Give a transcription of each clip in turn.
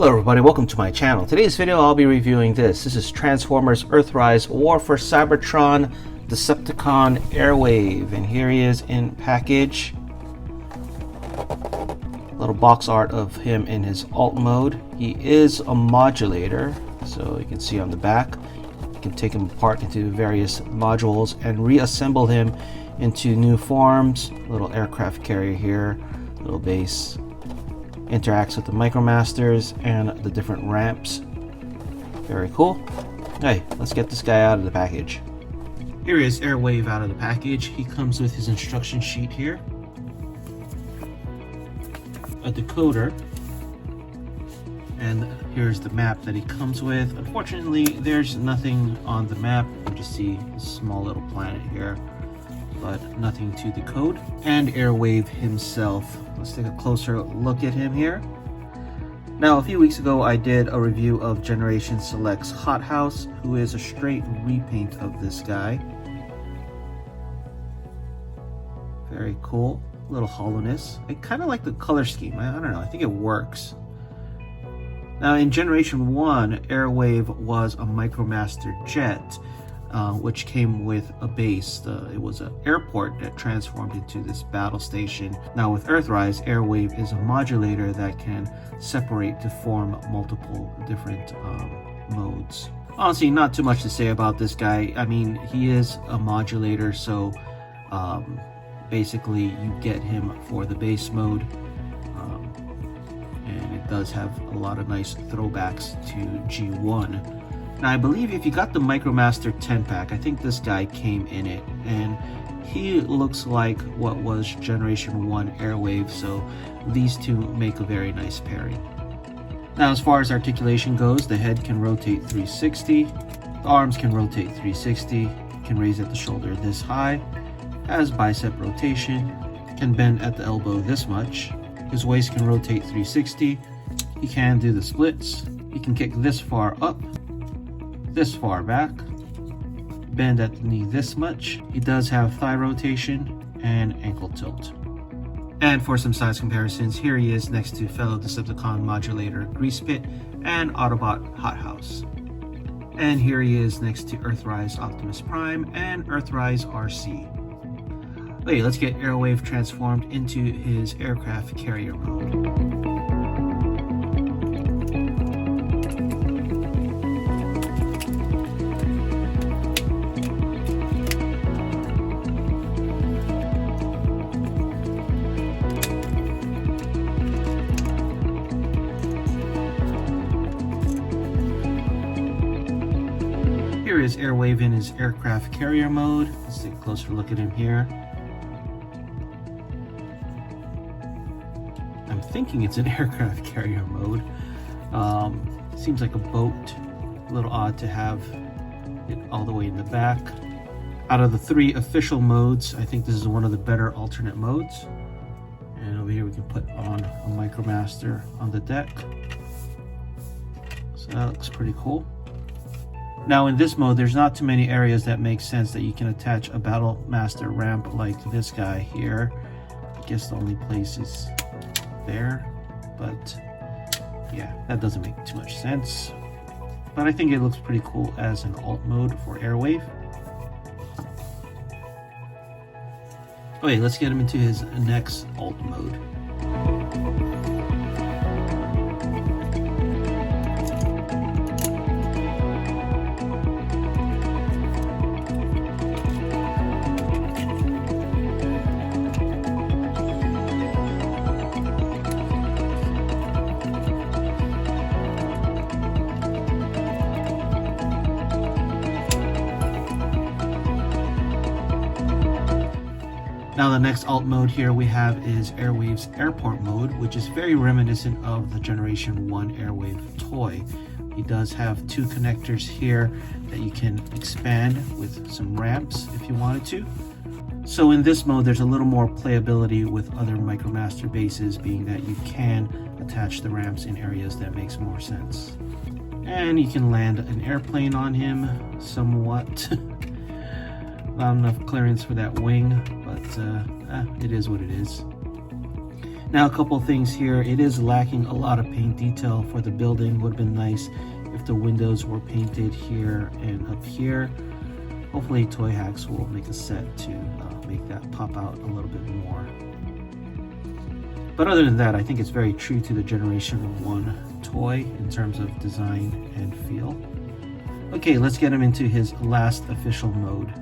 Hello everybody, welcome to my channel. Today's video I'll be reviewing this. This is Transformers Earthrise War for Cybertron Decepticon Airwave, and here he is in package. Little box art of him in his alt mode. He is a modulator, so you can see on the back. You can take him apart into various modules and reassemble him into new forms. Little aircraft carrier here, little base. Interacts with the Micromasters and the different ramps. Very cool. Hey, let's get this guy out of the package. Here is Airwave out of the package. He comes with his instruction sheet here, a decoder, and here's the map that he comes with. Unfortunately, there's nothing on the map. You can just see a small little planet here, but nothing to decode. And Airwave himself. Let's take a closer look at him here. Now, a few weeks ago, I did a review of Generation Select's Hot House, who is a straight repaint of this guy. Very cool. Little hollowness. I kind of like the color scheme. I don't know. I think it works. Now, in Generation 1, Airwave was a Micromaster jet, which came with a base. It was an airport that transformed into this battle station. Now with Earthrise, Airwave is a modulator that can separate to form multiple different modes. Honestly, not too much to say about this guy. I mean, he is a modulator, so basically you get him for the base mode. And it does have a lot of nice throwbacks to G1. Now, I believe if you got the Micromaster 10 pack, I think this guy came in it, and he looks like what was Generation 1 Airwave, so these two make a very nice pairing. Now, as far as articulation goes, the head can rotate 360, the arms can rotate 360, can raise at the shoulder this high, has bicep rotation, can bend at the elbow this much, his waist can rotate 360, he can do the splits, he can kick this far up, this far back, bend at the knee this much. He does have thigh rotation and ankle tilt. And for some size comparisons, here he is next to fellow Decepticon modulator Grease Pit and Autobot Hot House. And here he is next to Earthrise Optimus Prime and Earthrise RC. Okay, let's get Airwave transformed into his aircraft carrier mode. Here is Airwave in his aircraft carrier mode. Let's take a closer look at him here. I'm thinking it's an aircraft carrier mode. Seems like a boat. A little odd to have it all the way in the back. Out of the three official modes, I think this is one of the better alternate modes. And over here we can put on a Micromaster on the deck. So that looks pretty cool. Now in this mode, there's not too many areas that make sense that you can attach a Battle Master ramp like this guy here. I guess the only place is there, but yeah, that doesn't make too much sense. But I think it looks pretty cool as an alt mode for Airwave. Okay, let's get him into his next alt mode. Now the next alt mode here we have is Airwave's airport mode, which is very reminiscent of the Generation 1 Airwave toy. He does have two connectors here that you can expand with some ramps if you wanted to. So in this mode there's a little more playability with other Micromaster bases, being that you can attach the ramps in areas that makes more sense. And you can land an airplane on him somewhat. Not enough clearance for that wing, but it is what it is. Now, a couple things here. It is lacking a lot of paint detail for the building. Would have been nice if the windows were painted here and up here. Hopefully Toy Hacks will make a set to make that pop out a little bit more. But other than that, I think it's very true to the Generation 1 toy in terms of design and feel. Okay, let's get him into his last official mode.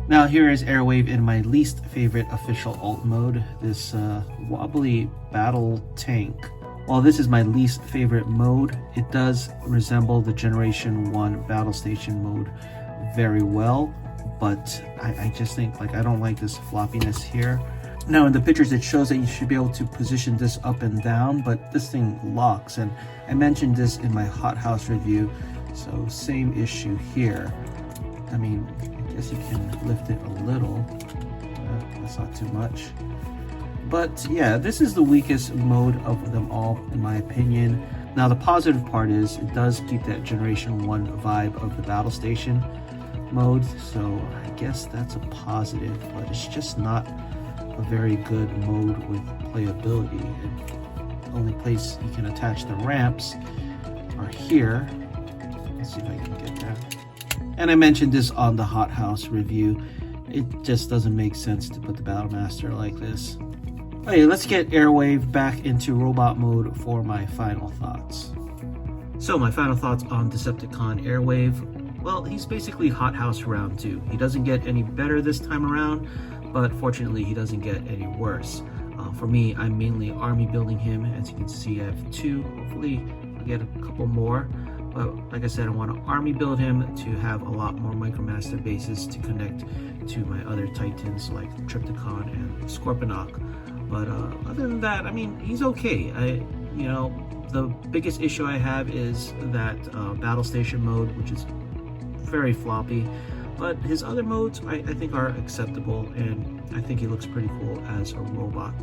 Now here is Airwave in my least favorite official alt mode, this wobbly battle tank. While this is my least favorite mode, it does resemble the Generation 1 battle station mode very well, but I just think, like, I don't like this floppiness here. Now in the pictures it shows that you should be able to position this up and down, but this thing locks, and I mentioned this in my hothouse review, so same issue here. I mean, I guess you can lift it a little, that's not too much. But yeah, this is the weakest mode of them all in my opinion. Now the positive part is it does keep that Generation 1 vibe of the battle station mode, so I guess that's a positive, but it's just not a very good mode with playability. The only place you can attach the ramps are here. Let's see if I can get that. And I mentioned this on the hothouse review. It just doesn't make sense to put the Battlemaster like this. Okay, let's get Airwave back into robot mode for my final thoughts. So my final thoughts on Decepticon Airwave. Well, he's basically hothouse round 2. He doesn't get any better this time around, but fortunately he doesn't get any worse. For me, I'm mainly army building him. As you can see, I have 2. Hopefully I'll get a couple more. But like I said, I want to army build him to have a lot more Micromaster bases to connect to my other Titans like Rejecticon and Scorponok. But other than that, I mean, he's okay. You know, the biggest issue I have is that battle station mode, which is very floppy. But his other modes, I think, are acceptable, and I think he looks pretty cool as a robot.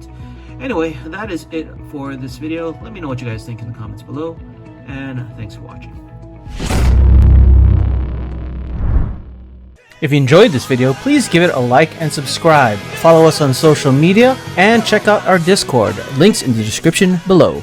Anyway, that is it for this video. Let me know what you guys think in the comments below, and thanks for watching. If you enjoyed this video, please give it a like and subscribe. Follow us on social media and check out our Discord. Links in the description below.